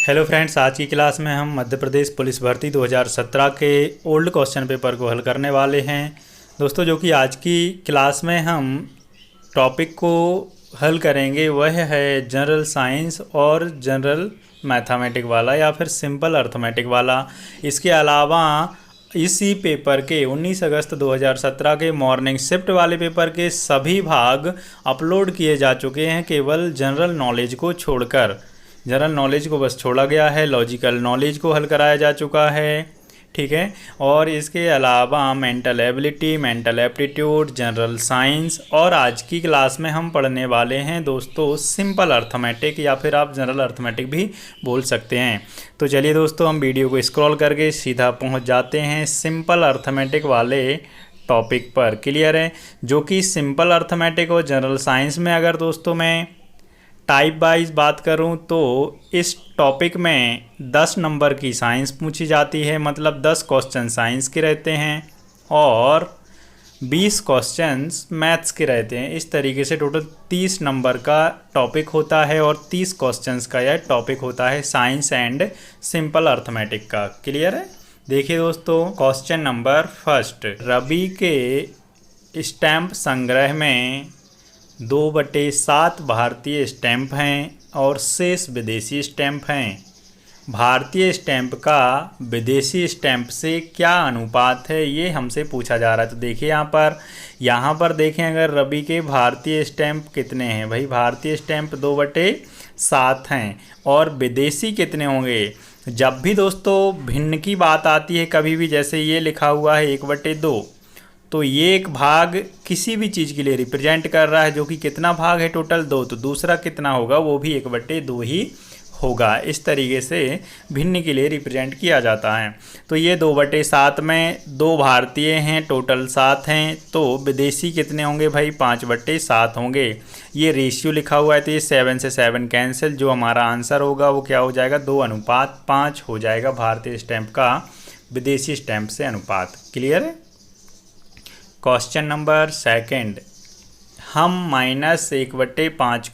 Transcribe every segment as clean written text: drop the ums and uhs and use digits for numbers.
Hello friends, आज की class में हम मध्य प्रदेश पुलिस भर्ती 2017 के ओल्ड क्वेश्चन पेपर को हल करने वाले हैं। दोस्तों, जो कि आज की क्लास में हम टॉपिक को हल करेंगे वह है जनरल साइंस और जनरल मैथमेटिक वाला या फिर सिंपल अर्थमेटिक वाला। इसके अलावा इसी पेपर के 19 अगस्त 2017 के मॉर्निंग शिफ्ट वाले पेपर के सभी भाग अपलोड किए जा चुके हैं, केवल जनरल नॉलेज को छोड़कर। जनरल नॉलेज को बस छोड़ा गया है, लॉजिकल नॉलेज को हल कराया जा चुका है, ठीक है। और इसके अलावा mental ability, mental aptitude, general science और आज की क्लास में हम पढ़ने वाले हैं दोस्तों सिंपल अर्थमेटिक या फिर आप जनरल अर्थमेटिक भी बोल सकते हैं। तो चलिए दोस्तों, हम वीडियो को स्क्रॉल करके सीधा पहुंच जाते हैं सिंपल अर्थमेटिक वाले टॉपिक पर। क्लियर है? जो कि सिंपल अर्थमेटिक और जनरल साइंस में अगर दोस्तों मैं टाइप वाइज बात करूं तो इस टॉपिक में 10 नंबर की साइंस पूछी जाती है, मतलब 10 क्वेश्चन साइंस के रहते हैं और 20 क्वेश्चंस मैथ्स के रहते हैं। इस तरीके से टोटल 30 नंबर का टॉपिक होता है और 30 क्वेश्चंस का यह टॉपिक होता है साइंस एंड सिंपल अर्थमेटिक का। क्लियर है? देखिए दोस्तों, क्वेश्चन नंबर फर्स्ट, रवि के स्टैम्प संग्रह में 2/7 भारतीय स्टैम्प हैं और शेष विदेशी स्टैम्प हैं। भारतीय स्टैम्प का विदेशी स्टैम्प से क्या अनुपात है, ये हमसे पूछा जा रहा है। तो देखिए यहाँ पर देखें, अगर रवि के भारतीय स्टैम्प कितने हैं, भाई भारतीय स्टैम्प 2/7 हैं और विदेशी कितने होंगे। जब भी दोस्तों भिन्न की बात आती है कभी भी, जैसे ये लिखा हुआ है 1/2, तो ये एक भाग किसी भी चीज़ के लिए रिप्रेजेंट कर रहा है, जो कि कितना भाग है टोटल 2, तो दूसरा कितना होगा, वो भी 1/2 ही होगा। इस तरीके से भिन्न के लिए रिप्रेजेंट किया जाता है। तो ये 2/7 में 2 भारतीय हैं, टोटल 7 हैं, तो विदेशी कितने होंगे भाई, 5/7 होंगे। ये रेशियो लिखा हुआ है तो ये 7 से 7 कैंसिल, जो हमारा आंसर होगा वो क्या हो जाएगा, 2:5 हो जाएगा भारतीय स्टैंप का विदेशी स्टैंप से अनुपात। क्लियर है? क्वेश्चन नंबर सेकंड, हम -1/5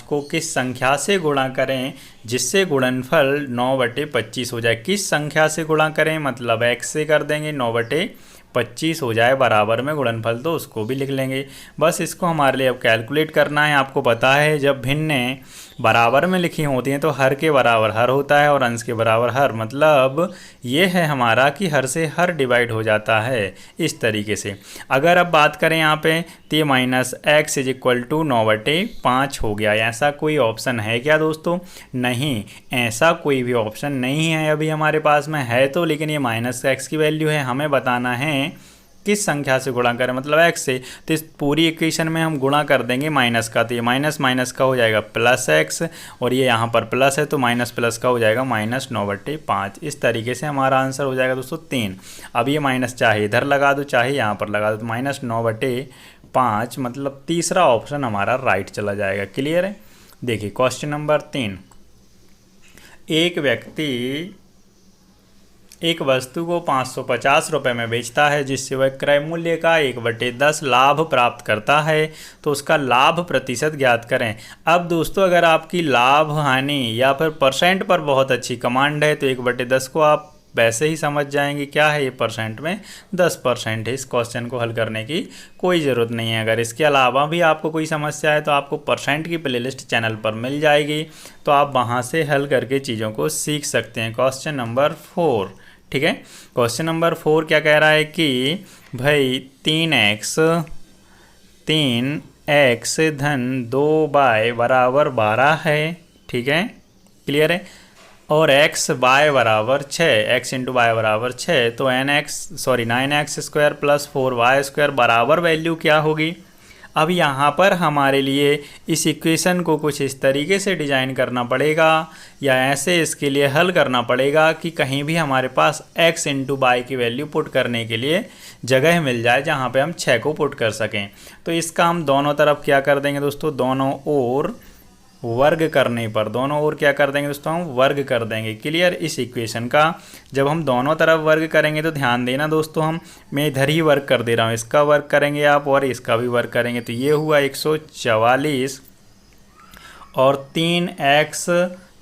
को किस संख्या से गुणा करें जिससे गुणनफल 9/25 हो जाए। किस संख्या से गुणा करें, मतलब x से कर देंगे, 9/25 हो जाए, बराबर में गुणनफल तो उसको भी लिख लेंगे। बस इसको हमारे लिए अब कैलकुलेट करना है। आपको पता है जब भिन्न बराबर में लिखी होती हैं तो हर के बराबर हर होता है और अंश के बराबर हर, मतलब ये है हमारा कि हर से हर डिवाइड हो जाता है इस तरीके से। अगर अब बात करें यहाँ पे तो ये -x = 9/5 हो गया। ऐसा कोई ऑप्शन है क्या दोस्तों? नहीं, ऐसा कोई भी ऑप्शन नहीं है अभी हमारे पास में है तो, लेकिन ये -x की वैल्यू है। हमें बताना है किस संख्या से गुणा करें, मतलब x से। तो इस पूरी इक्वेशन में हम गुणा कर देंगे माइनस का, तो ये माइनस माइनस का हो जाएगा +x और ये यहाँ पर प्लस है तो माइनस प्लस का हो जाएगा -9/5। इस तरीके से हमारा आंसर हो जाएगा दोस्तों 3। अब ये माइनस चाहे इधर लगा दो चाहे यहाँ पर लगा दो, तो -9/5 मतलब तीसरा ऑप्शन हमारा राइट चला जाएगा। क्लियर है? देखिए क्वेश्चन नंबर 3, एक व्यक्ति एक वस्तु को 550 रुपये में बेचता है जिससे वह क्रय मूल्य का 1/10 लाभ प्राप्त करता है, तो उसका लाभ प्रतिशत ज्ञात करें। अब दोस्तों अगर आपकी लाभ हानि या फिर परसेंट पर बहुत अच्छी कमांड है तो 1/10 को आप वैसे ही समझ जाएंगे क्या है, ये परसेंट में 10% है। इस क्वेश्चन को हल करने की कोई ज़रूरत नहीं है। अगर इसके अलावा भी आपको कोई समस्या है तो आपको परसेंट की प्लेलिस्ट चैनल पर मिल जाएगी, तो आप वहाँ से हल करके चीज़ों को सीख सकते हैं। क्वेश्चन नंबर 4, ठीक है। क्वेश्चन नंबर 4 क्या कह रहा है कि भाई 3x धन 2y बराबर 12 है, ठीक है। क्लियर है? और x y बराबर 6, x × y बराबर 6, तो 9x² + 4y² बराबर वैल्यू क्या होगी। अब यहाँ पर हमारे लिए इस इक्वेशन को कुछ इस तरीके से डिज़ाइन करना पड़ेगा या ऐसे इसके लिए हल करना पड़ेगा कि कहीं भी हमारे पास x × y की वैल्यू पुट करने के लिए जगह मिल जाए जहाँ पे हम 6 को पुट कर सकें। तो इसका हम दोनों तरफ क्या कर देंगे दोस्तों, दोनों ओर वर्ग करने पर, दोनों ओर क्या कर देंगे दोस्तों, हम वर्ग कर देंगे। क्लियर? इस इक्वेशन का जब हम दोनों तरफ वर्ग करेंगे तो ध्यान देना दोस्तों, मैं इधर ही वर्ग कर दे रहा हूँ, इसका वर्ग करेंगे आप और इसका भी वर्ग करेंगे, तो ये हुआ 144 और 3x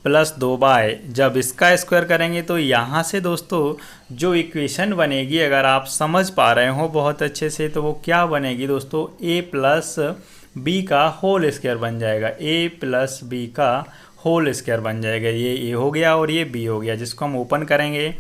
प्लस 2y, जब इसका स्क्वायर करेंगे तो यहाँ से दोस्तों जो इक्वेशन बनेगी, अगर आप समझ पा रहे हो बहुत अच्छे से, तो वो क्या बनेगी दोस्तों, a प्लस बी का होल स्क्वायर बन जाएगा। a प्लस बी का होल स्क्वायर बन जाएगा। ये a हो गया और ये b हो गया, जिसको हम ओपन करेंगे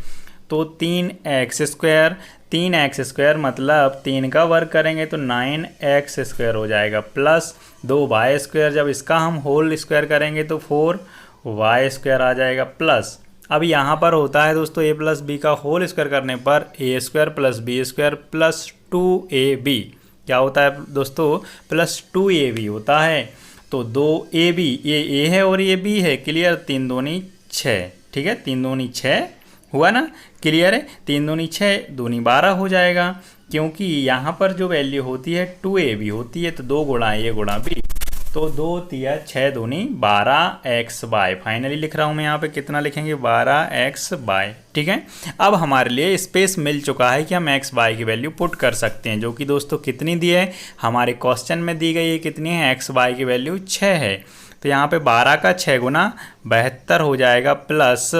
तो 3x स्क्वायर, 3x स्क्वायर मतलब 3 का वर्ग करेंगे तो 9x स्क्वायर हो जाएगा, प्लस 2y स्क्वायर, जब इसका हम होल स्क्वायर करेंगे तो 4y स्क्वायर आ जाएगा, प्लस अब यहाँ पर होता है दोस्तों a प्लस बी का होल स्क्वायर करने पर a square plus b square plus 2ab, क्या होता है दोस्तों, प्लस 2ab होता है। तो 2ab, ये a है और ये b है, क्लियर, 3 दूनी 6, ठीक है, 3 दूनी 6 हुआ ना, क्लियर है, 3 दूनी 6, दूनी 12 हो जाएगा, क्योंकि यहाँ पर जो वैल्यू होती है 2ab होती है, तो 2 गुणा a गुणा b, तो 2 तिया 6 दूनी 12xy, फाइनली लिख रहा हूँ मैं यहाँ पे, कितना लिखेंगे 12xy, ठीक है। अब हमारे लिए स्पेस मिल चुका है कि हम xy की वैल्यू पुट कर सकते हैं, जो कि दोस्तों कितनी दी है, हमारे क्वेश्चन में दी गई है, कितनी है, xy की वैल्यू 6 है। तो यहाँ पे 12 का 6 गुना 72 हो जाएगा, plus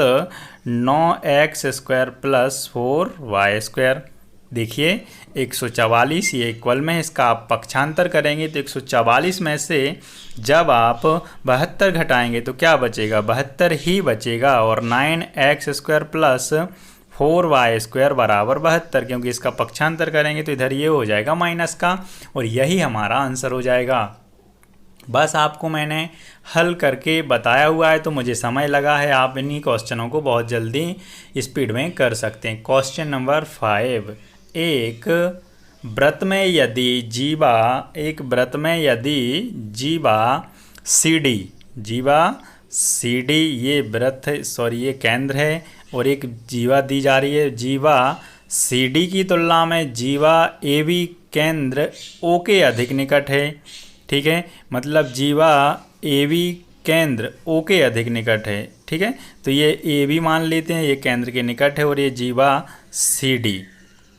9x square plus 4y square, देखिए 144, ये इक्वल में, इसका आप पक्षांतर करेंगे तो 144 में से जब आप 72 घटाएंगे तो क्या बचेगा, 72 ही बचेगा, और 9x square plus 4y square बराबर 72, क्योंकि इसका पक्षांतर करेंगे तो इधर ये हो जाएगा माइनस का, और यही हमारा आंसर हो जाएगा। बस आपको मैंने हल करके बताया हुआ है, तो मुझे समय लगा है, आप इन्हीं क्वेश्चनों को बहुत जल्दी स्पीड में कर सकते हैं। क्वेश्चन नंबर 5, एक व्रत में यदि जीवा CD, ये व्रत है, सॉरी ये केंद्र है, और एक जीवा दी जा रही है, जीवा CD की तुलना में जीवा AB केंद्र O के अधिक निकट है, ठीक है, मतलब जीवा AB केंद्र O के अधिक निकट है, ठीक है, तो ये AB मान लेते हैं, ये केंद्र के निकट है, और ये जीवा CD,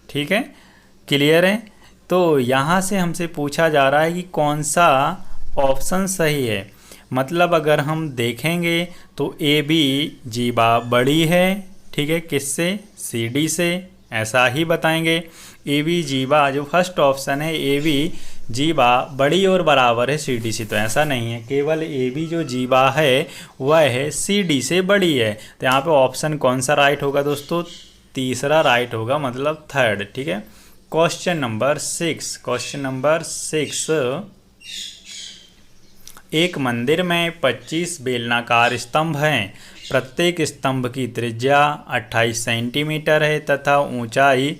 ठीक है, क्लियर है। तो यहाँ से हमसे पूछा जा रहा है कि कौन सा ऑप्शन सही है, मतलब अगर हम देखेंगे तो AB जीवा बड़ी है, ठीक है, किससे, CD से, ऐसा ही बताएंगे। AB जीवा, जो फर्स्ट ऑप्शन है AB जीवा बड़ी और बराबर है CD से, तो ऐसा नहीं है, केवल AB जो जीवा है वह है CD से बड़ी है, तो यहाँ पे ऑप्शन कौन सा राइट होगा दोस्तों, तीसरा राइट होगा, मतलब थर्ड, ठीक है। क्वेश्चन नंबर 6, एक मंदिर में 25 बेलनाकार स्तंभ हैं, प्रत्येक स्तंभ की त्रिज्या 28 सेंटीमीटर है तथा ऊंचाई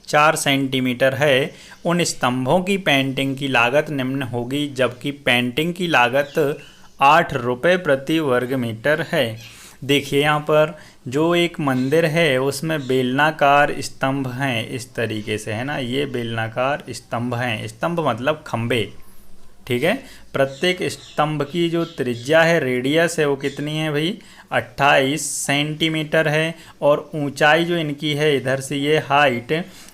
4 सेंटीमीटर है। उन स्तंभों की पेंटिंग की लागत निम्न होगी, जबकि पेंटिंग की लागत 8 रुपये प्रति वर्ग मीटर है। देखिए यहाँ पर जो एक मंदिर है उसमें बेलनाकार स्तंभ हैं, इस तरीके से है ना, ये बेलनाकार स्तंभ हैं, स्तंभ मतलब खंबे, ठीक है। प्रत्येक स्तंभ की जो त्रिज्या है, रेडियस है, वो कितनी है भाई, 28 सेंटीमीटर है, और ऊंचाई जो इनकी है, इधर से ये हाइट,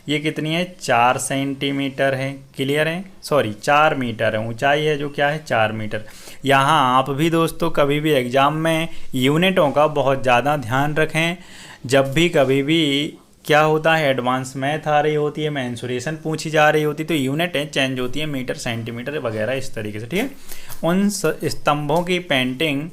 ये कितनी है, 4 सेंटीमीटर है, क्लियर है, सॉरी 4 मीटर है, ऊंचाई है जो क्या है, 4 मीटर। यहाँ आप भी दोस्तों कभी भी एग्ज़ाम में यूनिटों का बहुत ज़्यादा ध्यान रखें, जब भी कभी भी क्या होता है, एडवांस मैथ आ रही होती है, मेंसुरेशन पूछी जा रही होती है, तो यूनिटें चेंज होती है, मीटर सेंटीमीटर वगैरह इस तरीके से, ठीक है। उन स्तंभों की पेंटिंग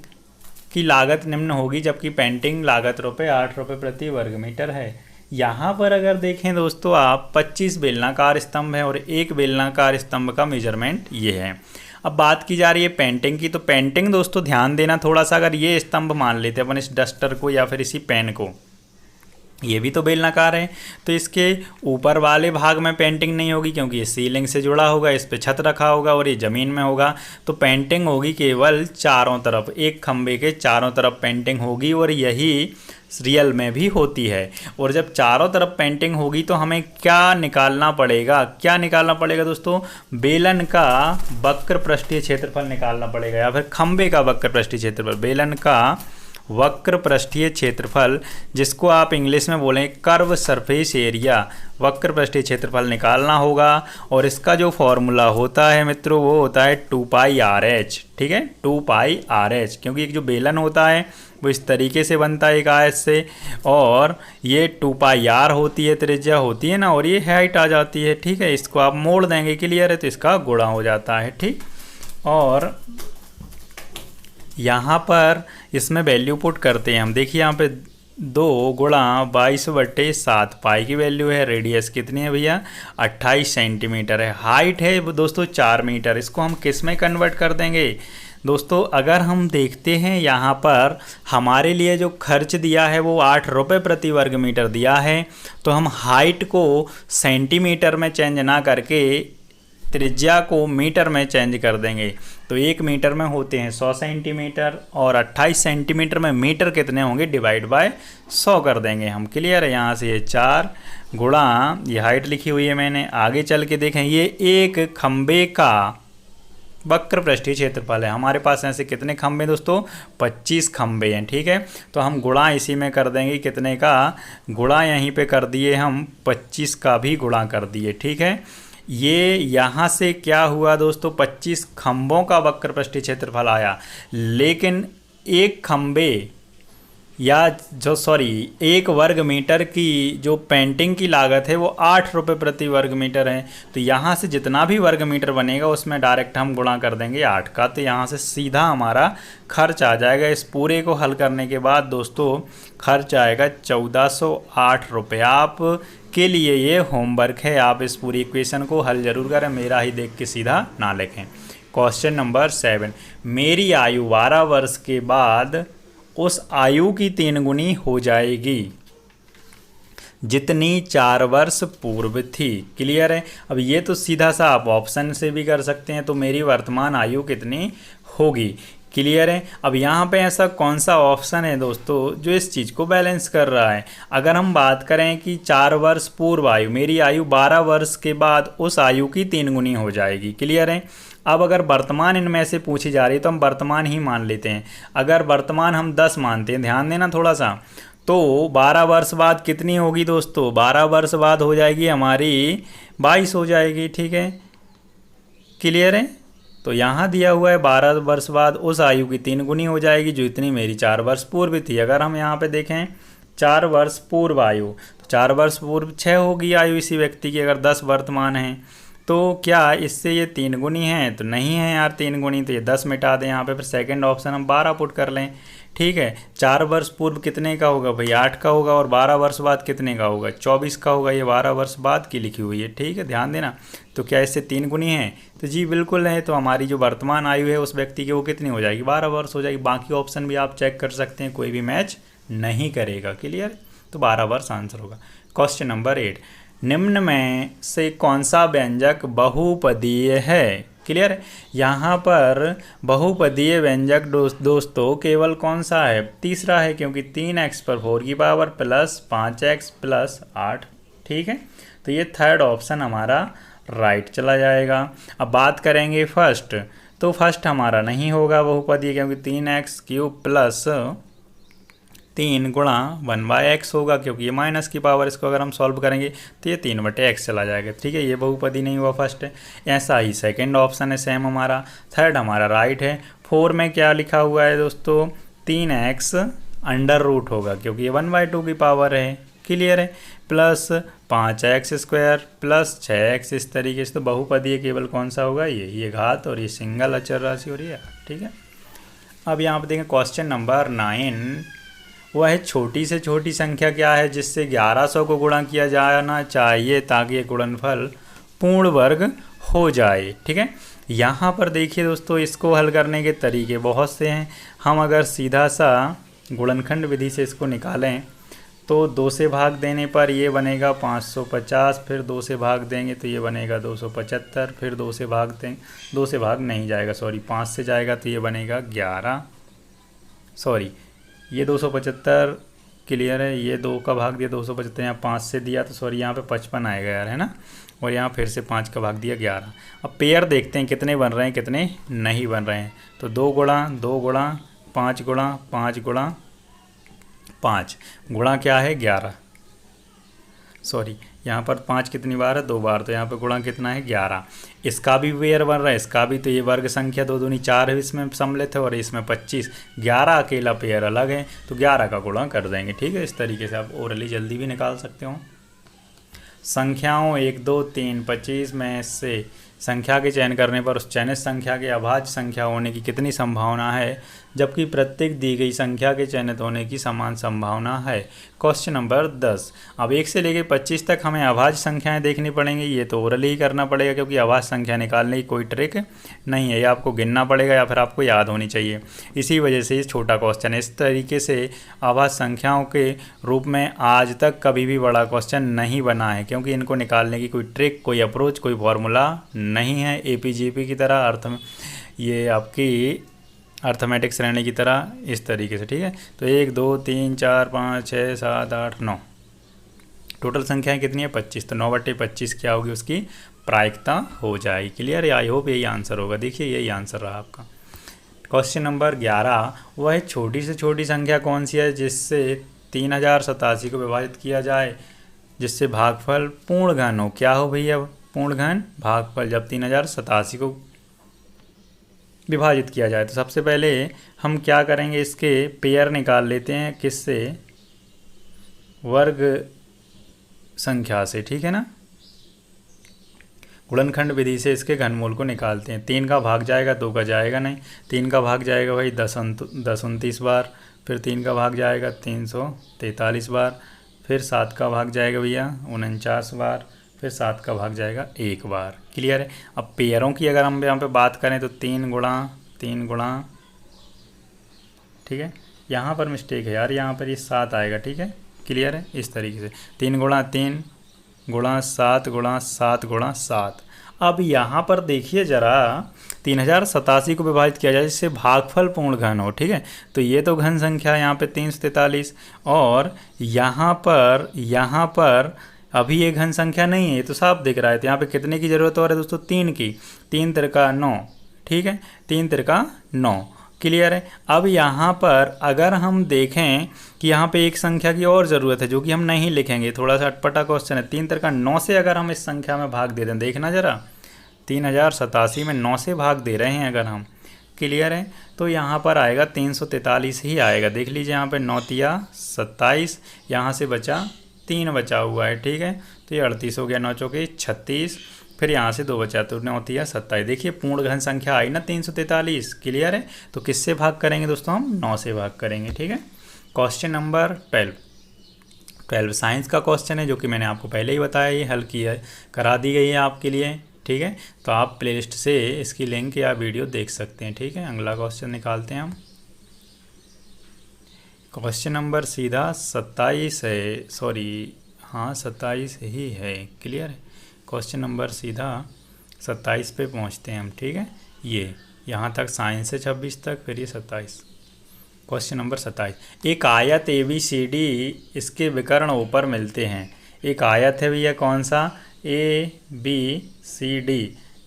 की लागत निम्न होगी, जबकि पेंटिंग लागत 8 रुपये प्रति वर्ग मीटर है। यहाँ पर अगर देखें दोस्तों आप, 25 बेलनाकार स्तंभ है और एक बेलनाकार स्तंभ का मेजरमेंट ये है। अब बात की जा रही है पेंटिंग की, तो पेंटिंग दोस्तों ध्यान देना थोड़ा सा, अगर ये स्तंभ मान लेते हैं अपन, इस डस्टर को या फिर इसी पेन को, ये भी तो बेलनाकार है, तो इसके ऊपर वाले भाग में पेंटिंग नहीं होगी, क्योंकि ये सीलिंग से जुड़ा होगा, इस पे छत रखा होगा और ये ज़मीन में होगा, तो पेंटिंग होगी केवल चारों तरफ, एक खंबे के चारों तरफ पेंटिंग होगी, और यही रियल में भी होती है। और जब चारों तरफ पेंटिंग होगी तो हमें क्या निकालना पड़ेगा, दोस्तों, बेलन का वक्र पृष्ठीय क्षेत्रफल निकालना पड़ेगा, या फिर खंबे का वक्र पृष्ठीय क्षेत्रफल, बेलन का वक्र पृष्ठीय क्षेत्रफल, जिसको आप इंग्लिश में बोलें कर्व सरफेस एरिया, वक्र पृष्ठीय क्षेत्रफल निकालना होगा। और इसका जो फॉर्मूला होता है मित्रों वो होता है 2πRh, ठीक है, 2πRh, क्योंकि एक जो बेलन होता है वो इस तरीके से बनता है एक आयत से, और ये 2πr होती है, त्रिज्या होती है ना, और ये हाइट आ जाती है, ठीक है। इसको आप मोड़ देंगे, क्लियर है, तो इसका गुणा हो जाता है, ठीक। और यहाँ पर इसमें वैल्यू पुट करते हैं हम, देखिए यहाँ पे 2 गुणा 22/7 पाई की वैल्यू है। रेडियस कितनी है भैया, 28 सेंटीमीटर है। हाइट है वो दोस्तों 4 मीटर। इसको हम किस में कन्वर्ट कर देंगे दोस्तों, अगर हम देखते हैं यहाँ पर हमारे लिए जो खर्च दिया है वो 8 रुपये प्रति वर्ग मीटर दिया है, तो हम हाइट को सेंटीमीटर में चेंज ना करके त्रिज्या को मीटर में चेंज कर देंगे। तो 1 मीटर में होते हैं 100 सेंटीमीटर, और 28 सेंटीमीटर में मीटर कितने होंगे, डिवाइड बाय 100 कर देंगे हम, क्लियर है। यहाँ से ये 4 गुणा, ये हाइट लिखी हुई है मैंने, आगे चल के देखें, ये एक खंबे का वक्र पृष्ठीय क्षेत्रफल है। हमारे पास ऐसे कितने खंबे दोस्तों, 25 खंबे हैं, ठीक है। तो हम गुणा इसी में कर देंगे, कितने का गुणा यहीं पे कर दिए हम, 25 का भी गुणा कर दिए, ठीक है। ये यहाँ से क्या हुआ दोस्तों, 25 खंभों का वक्र पृष्ठीय क्षेत्रफल आया, लेकिन एक खंबे या जो एक वर्ग मीटर की जो पेंटिंग की लागत है वो 8 रुपये प्रति वर्ग मीटर है। तो यहाँ से जितना भी वर्ग मीटर बनेगा उसमें डायरेक्ट हम गुणा कर देंगे 8 का, तो यहाँ से सीधा हमारा खर्च आ जाएगा। इस पूरे को हल करने के बाद दोस्तों खर्च आएगा 1408 रुपये। आप के लिए ये होमवर्क है, आप इस पूरी इक्वेशन को हल जरूर करें, मेरा ही देख के सीधा ना लिखें। क्वेश्चन नंबर 7, मेरी आयु 12 वर्ष के बाद उस आयु की 3 गुनी हो जाएगी जितनी 4 वर्ष पूर्व थी, क्लियर है। अब ये तो सीधा सा आप ऑप्शन से भी कर सकते हैं, तो मेरी वर्तमान आयु कितनी होगी, क्लियर है। अब यहाँ पे ऐसा कौन सा ऑप्शन है दोस्तों जो इस चीज़ को बैलेंस कर रहा है। अगर हम बात करें कि 4 वर्ष पूर्व आयु, मेरी आयु 12 वर्ष के बाद उस आयु की 3 गुनी हो जाएगी, क्लियर है। अब अगर वर्तमान इनमें से पूछी जा रही है तो हम वर्तमान ही मान लेते हैं। अगर वर्तमान हम 10 मानते हैं, ध्यान देना थोड़ा सा, तो 12 वर्ष बाद कितनी होगी दोस्तों, 12 वर्ष बाद हो जाएगी हमारी 22 हो जाएगी, ठीक है, क्लियर है। तो यहाँ दिया हुआ है 12 वर्ष बाद उस आयु की 3 गुनी हो जाएगी जो इतनी मेरी 4 वर्ष पूर्व थी। अगर हम यहाँ पे देखें 4 वर्ष पूर्व आयु, तो 4 वर्ष पूर्व 6 होगी आयु इसी व्यक्ति की, अगर 10 वर्तमान है तो क्या इससे ये 3 गुनी है, तो नहीं है यार 3 गुनी, तो ये 10 मिटा दें यहाँ पे, फिर सेकंड ऑप्शन हम 12 पुट कर लें, ठीक है। 4 वर्ष पूर्व कितने का होगा भाई, 8 का होगा, और 12 वर्ष बाद कितने का होगा, 24 का होगा। ये 12 वर्ष बाद की लिखी हुई है, ठीक है, ध्यान देना। तो क्या इससे 3 गुनी है, तो जी बिल्कुल है। तो हमारी जो वर्तमान आयु है उस व्यक्ति की वो कितनी हो जाएगी, 12 वर्ष हो जाएगी। बाकी ऑप्शन भी आप चेक कर सकते हैं, कोई भी मैच नहीं करेगा, क्लियर। तो 12 वर्ष आंसर होगा। क्वेश्चन नंबर 8, निम्न में से कौन सा व्यंजक बहुपदीय है, क्लियर है। यहाँ पर बहुपदीय व्यंजक दोस्तों केवल कौन सा है, तीसरा है, क्योंकि 3x पर 4 की पावर प्लस 5x प्लस 8, ठीक है। तो ये थर्ड ऑप्शन हमारा राइट चला जाएगा। अब बात करेंगे फर्स्ट, तो फर्स्ट हमारा नहीं होगा बहुपदीय, क्योंकि 3x³ प्लस 3 गुणा 1/x होगा, क्योंकि ये माइनस की पावर, इसको अगर हम सॉल्व करेंगे तो ये 3/x चला जाएगा, ठीक है। ये बहुपदी नहीं हुआ फर्स्ट है। ऐसा ही सेकंड ऑप्शन है सेम हमारा, थर्ड हमारा राइट है। 4 में क्या लिखा हुआ है दोस्तों, 3x अंडर रूट होगा, क्योंकि ये 1/2 की पावर है, क्लियर है, प्लस 5x² प्लस 6x, इस तरीके से। तो बहुपदीय केवल कौन सा होगा, ये घात, और ये सिंगल अचर राशि हो रही है, ठीक है। अब यहाँ पर देखें क्वेश्चन नंबर 9, वह छोटी से छोटी संख्या क्या है जिससे 1100 को गुणा किया जाना चाहिए ताकि ये गुणनफल पूर्ण वर्ग हो जाए, ठीक है। यहाँ पर देखिए दोस्तों, इसको हल करने के तरीके बहुत से हैं। हम अगर सीधा सा गुणनखंड विधि से इसको निकालें तो 2 से भाग देने पर ये बनेगा 550, फिर 2 से भाग देंगे तो ये बनेगा 275, फिर 2 से भाग दें, 2 से भाग नहीं जाएगा, 5 से जाएगा तो ये बनेगा 11, ये 275, क्लियर है। ये 2 का भाग दिया 275, यहाँ 5 से दिया तो यहाँ पे 55 आएगा यार, है ना। और यहाँ फिर से 5 का भाग दिया 11। अब पेयर देखते हैं कितने बन रहे हैं कितने नहीं बन रहे हैं। तो 2 गुणा 2 गुणा 5 गुणा 5 गुणा 5, गुणा क्या है 11, सॉरी यहाँ पर 5 कितनी बार है 2 बार, तो यहाँ पे गुणा कितना है 11। इसका भी पेयर बन रहा है, इसका भी, तो ये वर्ग संख्या 2 दूनी 4 है, इसमें सम्मिलित है और इसमें 25, 11 अकेला पेयर अलग है, तो 11 का गुणा कर देंगे। ठीक है, इस तरीके से आप ओरली जल्दी भी निकाल सकते हो। संख्याओं 1 2 3 25 में से संख्या के चयन करने पर उस चयनित संख्या के अभाज्य संख्या होने की कितनी संभावना है, जबकि प्रत्येक दी गई संख्या के चयनित होने की समान संभावना है। Question number 10। अब 1 से लेकर 25 तक हमें अभाज्य संख्याएं देखनी पड़ेंगी। ये तो ओरली ही करना पड़ेगा क्योंकि अभाज्य संख्या निकालने की कोई ट्रिक नहीं है, ये आपको गिनना पड़ेगा या फिर आपको याद होनी चाहिए। इसी वजह से ये छोटा क्वेश्चन है। इस तरीके से अभाज्य संख्याओं के रूप में आज तक कभी भी बड़ा क्वेश्चन नहीं बना है, क्योंकि इनको निकालने की कोई ट्रिक, कोई अप्रोच, कोई फॉर्मूला नहीं है। APGP की तरह ये आपकी अर्थमेटिक श्रेणी की तरह इस तरीके से। ठीक है, तो 1 2 3 4 5 6 7 8 9 टोटल संख्याएं कितनी है 25, तो 9/25 क्या होगी उसकी प्रायिकता हो जाएगी। क्लियर, आई होप यही आंसर होगा। देखिए यही आंसर रहा आपका। Question number 11। वह छोटी से छोटी संख्या कौन सी है जिससे 3087 को विभाजित किया जाए जिससे भागफल पूर्ण घन हो। क्या हो भैया पूर्ण घन भागफल जब 3087 को विभाजित किया जाए। तो सबसे पहले हम क्या करेंगे, इसके पेयर निकाल लेते हैं, किससे, वर्ग संख्या से। ठीक है ना, गुणनखंड विधि से इसके घनमूल को निकालते हैं। 3 का भाग जाएगा, 2 का जाएगा नहीं। 3 का भाग जाएगा भाई 10 29 बार, फिर 3 का भाग जाएगा 343 बार, फिर 7 का भाग जाएगा भैया 49 बार, फिर 7 का भाग जाएगा 1 बार। क्लियर है। अब पेयरों की अगर हम यहाँ पे बात करें तो 3 गुणा, ठीक है, यहाँ पर मिस्टेक है यार, यहाँ पर ये 7 आएगा। ठीक है, क्लियर है। इस तरीके से 3 गुणा 3 गुणा 7 गुणा 7 गुणा 7। अब यहाँ पर देखिए ज़रा 3087 को विभाजित किया जाए जिससे भागफल पूर्ण घन हो। ठीक है, तो ये तो घन संख्या है यहाँ पे 343, और यहाँ पर अभी ये घन संख्या नहीं है, ये तो साफ दिख रहा है। तो यहाँ पे कितने की ज़रूरत हो रही है दोस्तों 3 की, 3 तिरका 9। ठीक है, 3 तिरका 9। क्लियर है। अब यहाँ पर अगर हम देखें कि यहाँ पे एक संख्या की और ज़रूरत है जो कि हम नहीं लिखेंगे, थोड़ा सा अटपटा क्वेश्चन है। 3 तिरका 9 से अगर हम इस संख्या में भाग दे दें, देखना ज़रा 3087 में 9 से भाग दे रहे हैं अगर हम, क्लियर है, तो यहाँ पर आएगा 343 ही आएगा। देख लीजिए यहाँ पे 9 तिया 27, यहाँ से बचा 3 बचा हुआ है। ठीक है, तो ये 38 हो गया, 9 चौके 36, फिर यहाँ से 2 बचा तो 9 तिया 27। देखिए पूर्ण घन संख्या आई ना 343। क्लियर है, तो किससे भाग करेंगे दोस्तों, हम 9 से भाग करेंगे। ठीक है। क्वेश्चन नंबर 12 साइंस का क्वेश्चन है जो कि मैंने आपको पहले ही बताया, ये हल किया करा दी गई है आपके लिए। ठीक है, तो आप प्लेलिस्ट से इसकी लिंक या वीडियो देख सकते हैं। ठीक है, अगला क्वेश्चन निकालते हैं हम। क्वेश्चन नंबर सीधा 27 है, सॉरी हाँ 27 ही है। क्लियर है, क्वेश्चन नंबर सीधा 27 पे पहुंचते हैं हम। ठीक है, ये यहाँ तक साइंस है 26 तक, फिर ये 27। Question number 27। एक आयत ABCD इसके विकर्ण ऊपर मिलते हैं। एक आयत है भैया कौन सा, ABCD,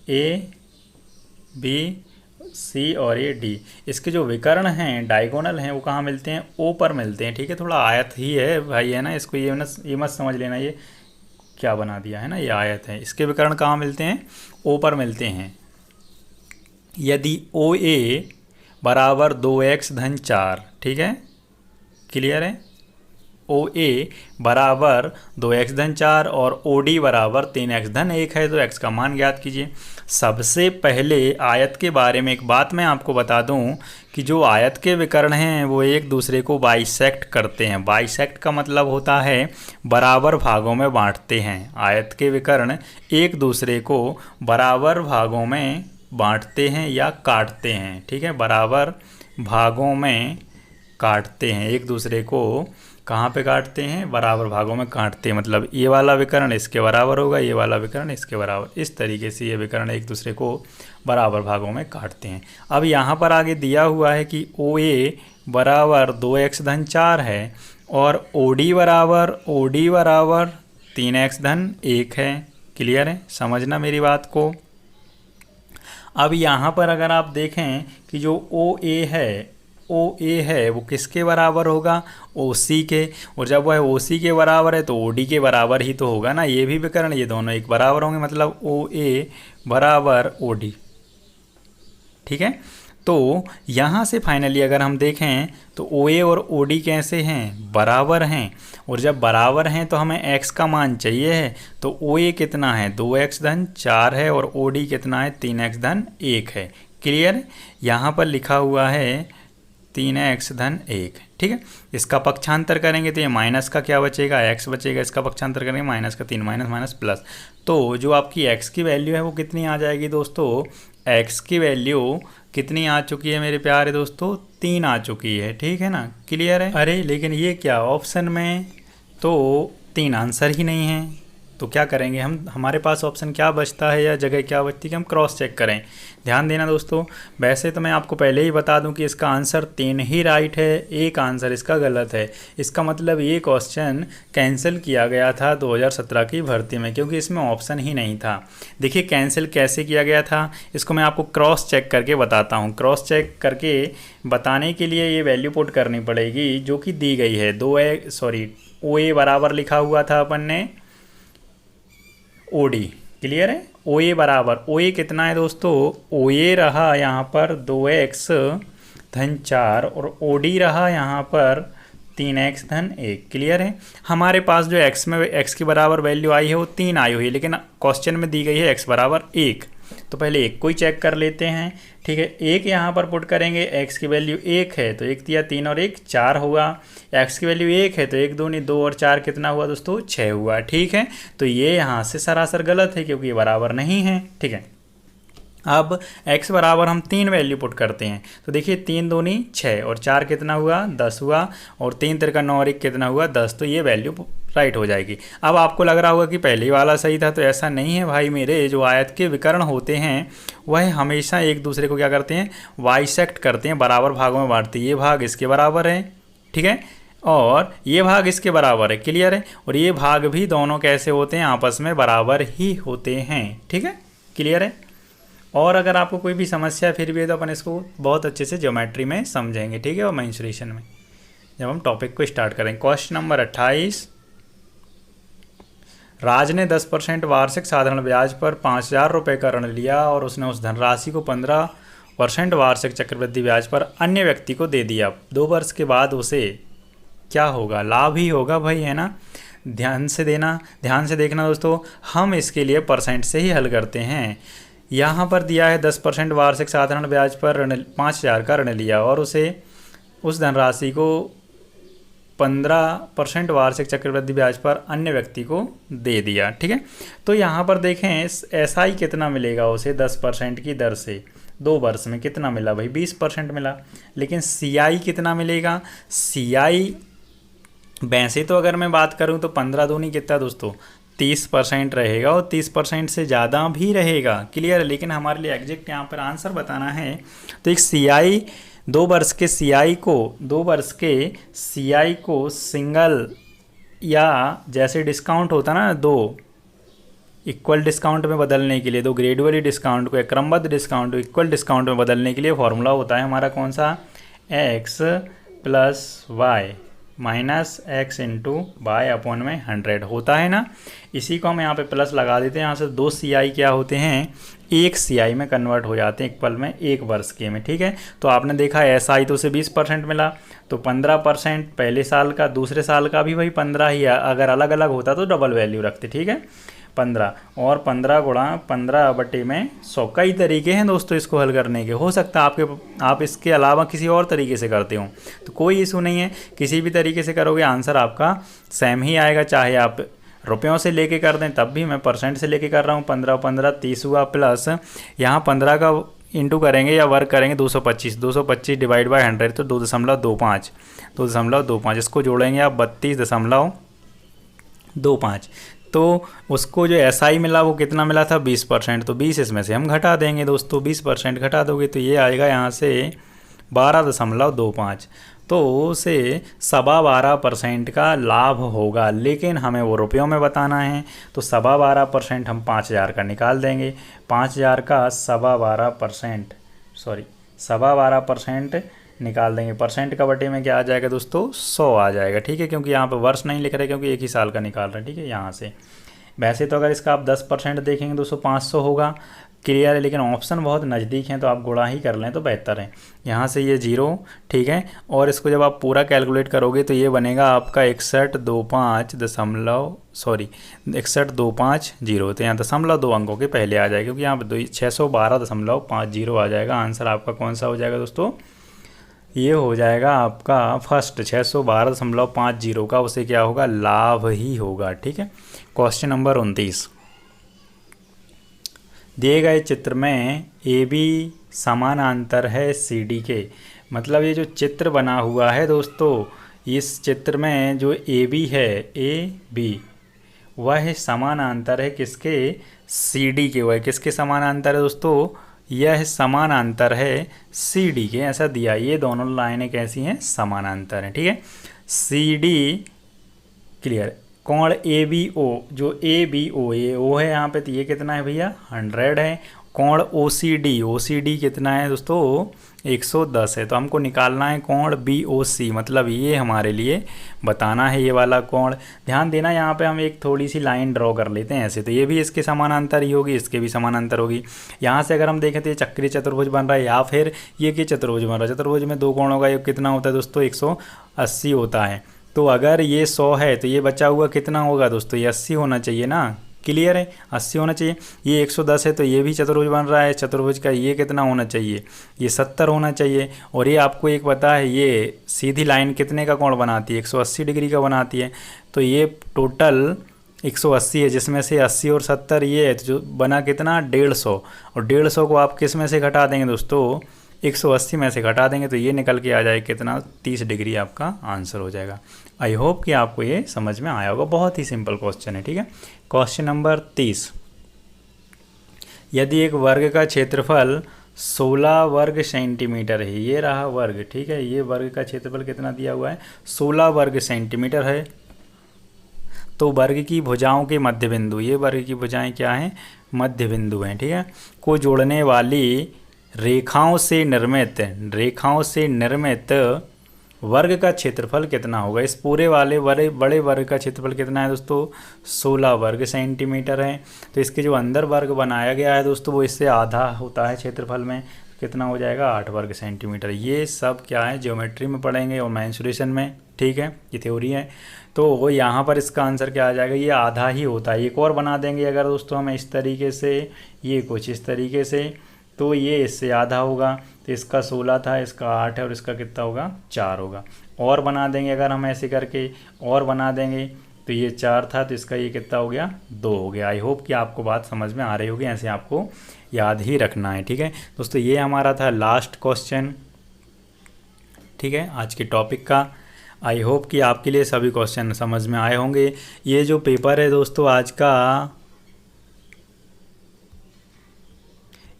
ABC और AD। इसके जो विकर्ण हैं डायगोनल हैं वो कहाँ मिलते हैं, O पर मिलते हैं। ठीक है, थोड़ा आयत ही है भाई, है ना, इसको ये मत समझ लेना ये क्या बना दिया है ना, ये आयत है। इसके विकर्ण कहाँ मिलते हैं, O पर मिलते हैं। यदि OA बराबर 2x धन 4, ठीक है, क्लियर है, OA बराबर 2x धन 4 और OD बराबर 3x धन 1 है, तो x का मान ज्ञात कीजिए। सबसे पहले आयत के बारे में एक बात मैं आपको बता दूं कि जो आयत के विकर्ण हैं वो एक दूसरे को बाइसेक्ट करते हैं। बाइसेक्ट का मतलब होता है बराबर भागों में बांटते हैं। आयत के विकर्ण एक दूसरे को बराबर भागों में बांटते हैं या काटते हैं। ठीक है, बराबर भागों में काटते हैं, एक दूसरे को कहाँ पे काटते हैं, बराबर भागों में काटते हैं। मतलब ये वाला विकर्ण इसके बराबर होगा, ये वाला विकर्ण इसके बराबर, इस तरीके से ये विकर्ण एक दूसरे को बराबर भागों में काटते हैं। अब यहाँ पर आगे दिया हुआ है कि OA बराबर 2x धन 4 है और OD बराबर 3x धन 1 है। क्लियर है, समझना मेरी बात को। अब यहाँ पर अगर आप देखें कि जो OA है, ओ ए है वो किसके बराबर होगा, ओ सी के, और जब वह ओ सी के बराबर है तो ओ डी के बराबर ही तो होगा ना, ये भी विकर्ण ये दोनों एक बराबर होंगे, मतलब ओ ए बराबर ओ डी। ठीक है, तो यहाँ से फाइनली अगर हम देखें तो ओ ए और ओ डी कैसे हैं, बराबर हैं, और जब बराबर हैं तो हमें x का मान चाहिए है, तो ओ ए कितना है 2x धन 4 है और ओ डी कितना है 3x धन 1 है। क्लियर, यहाँ पर लिखा हुआ है 3x धन 1। ठीक है, इसका पक्षांतर करेंगे तो ये माइनस का क्या बचेगा, x बचेगा, इसका पक्षांतर करेंगे माइनस का 3 माइनस माइनस प्लस, तो जो आपकी x की वैल्यू है वो कितनी आ जाएगी दोस्तों, x की वैल्यू कितनी आ चुकी है मेरे प्यारे दोस्तों, 3 आ चुकी है। ठीक है ना, क्लियर है। अरे लेकिन ये क्या, ऑप्शन में तो 3 आंसर ही नहीं है, तो क्या करेंगे हम, हमारे पास ऑप्शन क्या बचता है या जगह क्या बचती है कि हम क्रॉस चेक करें। ध्यान देना दोस्तों, वैसे तो मैं आपको पहले ही बता दूं कि इसका आंसर 3 ही राइट है, एक आंसर इसका गलत है। इसका मतलब ये क्वेश्चन कैंसिल किया गया था 2017 की भर्ती में, क्योंकि इसमें ऑप्शन ही नहीं था। देखिए कैंसिल कैसे किया गया था, इसको मैं आपको क्रॉस चेक करके बताता हूँ। क्रॉस चेक करके बताने के लिए ये वैल्यू पुट करनी पड़ेगी जो कि दी गई है, ओ ए बराबर लिखा हुआ था अपन ने ओ डी। क्लियर है, ओ ए बराबर, ओ ए कितना है दोस्तों, ओ ए रहा यहाँ पर 2x धन 4 और ओ डी रहा यहाँ पर 3x धन 1। क्लियर है, हमारे पास जो x में x के बराबर वैल्यू आई है वो 3 आई हुई है, लेकिन क्वेश्चन में दी गई है x बराबर 1, तो पहले एक को ही चेक कर लेते हैं। ठीक है, एक यहाँ पर पुट करेंगे, x की वैल्यू 1 है तो 1 दिया 3 और 1 4 हुआ, x की वैल्यू 1 है तो 1 दूनी 2 और 4 कितना हुआ दोस्तों 6 हुआ। ठीक है, तो ये यहाँ से सरासर गलत है क्योंकि ये बराबर नहीं है। ठीक है, अब x बराबर हम 3 वैल्यू पुट करते हैं, तो देखिए 3 दूनी 6 और 4 कितना हुआ 10 हुआ, और 3 तिरका 9 और 1 कितना हुआ 10, तो ये वैल्यू राइट हो जाएगी। अब आपको लग रहा होगा कि पहले वाला सही था, तो ऐसा नहीं है भाई मेरे, जो आयत के विकर्ण होते हैं वह हमेशा एक दूसरे को क्या करते हैं, बाइसेक्ट करते हैं, बराबर भागों में बांटते हैं। ये भाग इसके बराबर है, ठीक है, और ये भाग इसके बराबर है। क्लियर है, और ये भाग भी दोनों कैसे होते हैं, आपस में बराबर ही होते हैं। ठीक है, क्लियर है। और अगर आपको कोई भी समस्या फिर भी है तो अपन इसको बहुत अच्छे से ज्योमेट्री में समझेंगे। ठीक है, और मेंसुरेशन में जब हम टॉपिक को स्टार्ट करें। क्वेश्चन नंबर 28, राज ने 10% वार्षिक साधारण ब्याज पर 5,000 रुपये का ऋण लिया और उसने उस धनराशि को 15% वार्षिक चक्रवृद्धि ब्याज पर अन्य व्यक्ति को दे दिया। 2 वर्ष के बाद उसे क्या होगा, लाभ ही होगा भाई, है ना। ध्यान से देखना दोस्तों, हम इसके लिए परसेंट से ही हल करते हैं। यहाँ पर दिया है 10% वार्षिक साधारण ब्याज पर ऋण 5,000 का ऋण लिया और उसे उस धनराशि को 15% वार्षिक चक्रवृद्धि ब्याज पर अन्य व्यक्ति को दे दिया। ठीक है, तो यहाँ पर देखें एसआई कितना मिलेगा उसे 10% की दर से, 2 वर्ष में कितना मिला भाई 20% मिला। लेकिन सीआई कितना मिलेगा, सीआई वैसे तो अगर मैं बात करूँ तो 15 दूनी कितना दोस्तों 30% रहेगा, और 30% से ज़्यादा भी रहेगा। क्लियर है, लेकिन हमारे लिए एग्जैक्ट यहाँ पर आंसर बताना है, तो एक सीआई 2 वर्ष के सीआई को सिंगल या जैसे डिस्काउंट होता ना 2 इक्वल डिस्काउंट में बदलने के लिए, 2 ग्रेजुअली डिस्काउंट को या क्रमबद्ध डिस्काउंट को इक्वल डिस्काउंट में बदलने के लिए फॉर्मूला होता है हमारा कौन सा, x + y minus x into by upon में 100 होता है ना। इसी को हम यहाँ पे प्लस लगा देते हैं, यहाँ से 2 CI क्या होते हैं 1 CI में कन्वर्ट हो जाते हैं इक्वल में 1 वर्ष के में। ठीक है, तो आपने देखा SI तो उसे 20% मिला, तो 15% पहले साल का, दूसरे साल का भी वही 15 ही है। अगर अलग अलग होता तो डबल वैल्यू रखते। ठीक है, 15 और 15 गुणा 15/100। कई तरीके हैं दोस्तों इसको हल करने के, हो सकता है आप इसके अलावा किसी और तरीके से करते हो, तो कोई इशू नहीं है, किसी भी तरीके से करोगे आंसर आपका सेम ही आएगा। चाहे आप रुपयों से लेके कर दें तब भी, मैं परसेंट से लेके कर रहा हूँ। 15 30 हुआ, प्लस यहाँ 15 का इंटू करेंगे या वर्क करेंगे 225 डिवाइड बाय 100 तो 2.25, इसको जोड़ेंगे आप 32.25, तो उसको जो SI मिला वो कितना मिला था 20%, तो 20 इसमें से हम घटा देंगे दोस्तों, 20% घटा दोगे तो ये आएगा यहाँ से 12.25, तो उसे 12.25% का लाभ होगा। लेकिन हमें वो रुपयों में बताना है, तो 12.25% हम 5,000 का निकाल देंगे। 5,000 का 12.25% निकाल देंगे। परसेंट का बटे में क्या आ जाएगा दोस्तों, 100 आ जाएगा। ठीक है, क्योंकि यहाँ पे वर्ष नहीं लिख रहे, क्योंकि एक ही साल का निकाल रहे हैं। ठीक है, यहाँ से वैसे तो अगर इसका आप 10% देखेंगे दोस्तों 500 होगा, क्लियर है, लेकिन ऑप्शन बहुत नज़दीक हैं तो आप गुणा ही कर लें तो बेहतर है। यहाँ से ये 0, ठीक है, और इसको जब आप पूरा कैलकुलेट करोगे तो ये बनेगा आपका 6125 तो यहाँ 0.2 अंकों के पहले आ जाएगा, क्योंकि यहाँ पर 612.50 आ जाएगा। आंसर आपका कौन सा हो जाएगा दोस्तों, ये हो जाएगा आपका फर्स्ट 612.50 का, उसे क्या होगा, लाभ ही होगा। ठीक है, क्वेश्चन नंबर 29, दिए गए चित्र में ए बी समानांतर है सी डी के। मतलब ये जो चित्र बना हुआ है दोस्तों, इस चित्र में जो ए बी है, ए बी, वह समानांतर है किसके, सी डी के। वह किसके समानांतर है दोस्तों, यह समानांतर है सी डी के। ऐसा दिया, ये दोनों लाइनें कैसी हैं, समानांतर हैं। ठीक है, सी डी, क्लियर। कोण ए बी ओ, जो ए बी ओ, ये ओ है यहाँ पे, तो ये कितना है भैया, 100 है। कोण ओ सी डी कितना है दोस्तों, 110 है। तो हमको निकालना है कोण बी ओ सी, मतलब ये हमारे लिए बताना है ये वाला कोण। ध्यान देना, यहाँ पे हम एक थोड़ी सी लाइन ड्रॉ कर लेते हैं ऐसे, तो ये भी इसके समानांतर ही होगी, इसके भी समानांतर होगी। यहाँ से अगर हम देखें तो ये चक्रीय चतुर्भुज बन रहा है, या फिर ये कि चतुर्भुज बन रहा है। चतुर्भुज में 2 कोणों का योग कितना होता है दोस्तों, 180 होता है। तो अगर ये 100 है तो ये बचा हुआ कितना होगा दोस्तों, ये 80 होना चाहिए ना, क्लियर है, 80 होना चाहिए। ये 110 है तो ये भी चतुर्भुज बन रहा है, चतुर्भुज का ये कितना होना चाहिए, ये 70 होना चाहिए। और ये आपको एक पता है, ये सीधी लाइन कितने का कोण बनाती है, 180 डिग्री का बनाती है। तो ये टोटल 180 है, जिसमें से 80 और 70 ये है, तो जो बना कितना, 150। और 150 को आप किस में से घटा देंगे दोस्तों, 180 में से घटा देंगे, तो ये निकल के आ जाए कितना, 30 डिग्री आपका आंसर हो जाएगा। आई होप कि आपको ये समझ में आया होगा, बहुत ही सिंपल क्वेश्चन है। ठीक है, क्वेश्चन नंबर 30, यदि एक वर्ग का क्षेत्रफल 16 वर्ग सेंटीमीटर है, ये रहा वर्ग, ठीक है, ये वर्ग का क्षेत्रफल कितना दिया हुआ है, 16 वर्ग सेंटीमीटर है, तो वर्ग की भुजाओं के मध्य बिंदु, ये वर्ग की भुजाएं क्या हैं, मध्य बिंदु हैं, ठीक है, को जोड़ने वाली रेखाओं से निर्मित वर्ग का क्षेत्रफल कितना होगा। इस पूरे वाले बड़े वर्ग का क्षेत्रफल कितना है दोस्तों, 16 वर्ग सेंटीमीटर है। तो इसके जो अंदर वर्ग बनाया गया है दोस्तों, वो इससे आधा होता है क्षेत्रफल में, कितना हो जाएगा, 8 वर्ग सेंटीमीटर। ये सब क्या है, ज्योमेट्री में पढ़ेंगे और मेंसुरेशन में। ठीक है, ये थ्योरी है। तो वो यहाँ पर इसका आंसर क्या आ जाएगा, ये आधा ही होता है। एक और बना देंगे अगर दोस्तों हम इस तरीके से, ये कुछ इस तरीके से, तो ये इससे आधा होगा। तो इसका 16 था, इसका 8 है, और इसका कितना होगा, 4 होगा। और बना देंगे अगर हम ऐसे करके, और बना देंगे तो ये 4 था, तो इसका ये कितना हो गया, 2 हो गया। आई होप कि आपको बात समझ में आ रही होगी, ऐसे आपको याद ही रखना है। ठीक है दोस्तों, ये हमारा था लास्ट क्वेश्चन, ठीक है, आज के टॉपिक का। आई होप कि आपके लिए सभी क्वेश्चन समझ में आए होंगे। ये जो पेपर है दोस्तों आज का,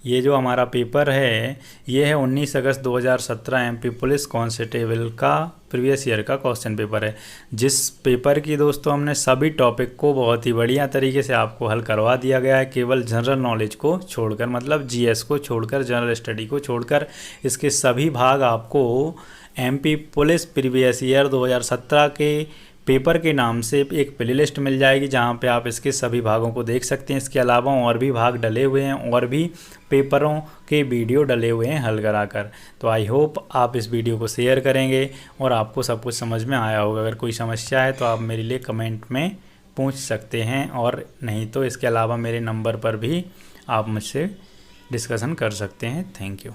ये जो हमारा पेपर है, ये है 19 अगस्त 2017 एमपी पुलिस कांस्टेबल का प्रीवियस ईयर का क्वेश्चन पेपर है, जिस पेपर की दोस्तों हमने सभी टॉपिक को बहुत ही बढ़िया तरीके से आपको हल करवा दिया गया है, केवल जनरल नॉलेज को छोड़कर, मतलब जीएस को छोड़कर, जनरल स्टडी को छोड़कर। इसके सभी भाग आपको एमपी पुलिस प्रीवियस ईयर 2017 के पेपर के नाम से एक प्लेलिस्ट मिल जाएगी, जहां पे आप इसके सभी भागों को देख सकते हैं। इसके अलावा और भी भाग डले हुए हैं, और भी पेपरों के वीडियो डले हुए हैं हल कराकर। तो आई होप आप इस वीडियो को शेयर करेंगे और आपको सब कुछ समझ में आया होगा। अगर कोई समस्या है तो आप मेरे लिए कमेंट में पूछ सकते हैं, और नहीं तो इसके अलावा मेरे नंबर पर भी आप मुझसे डिस्कशन कर सकते हैं। Thank you.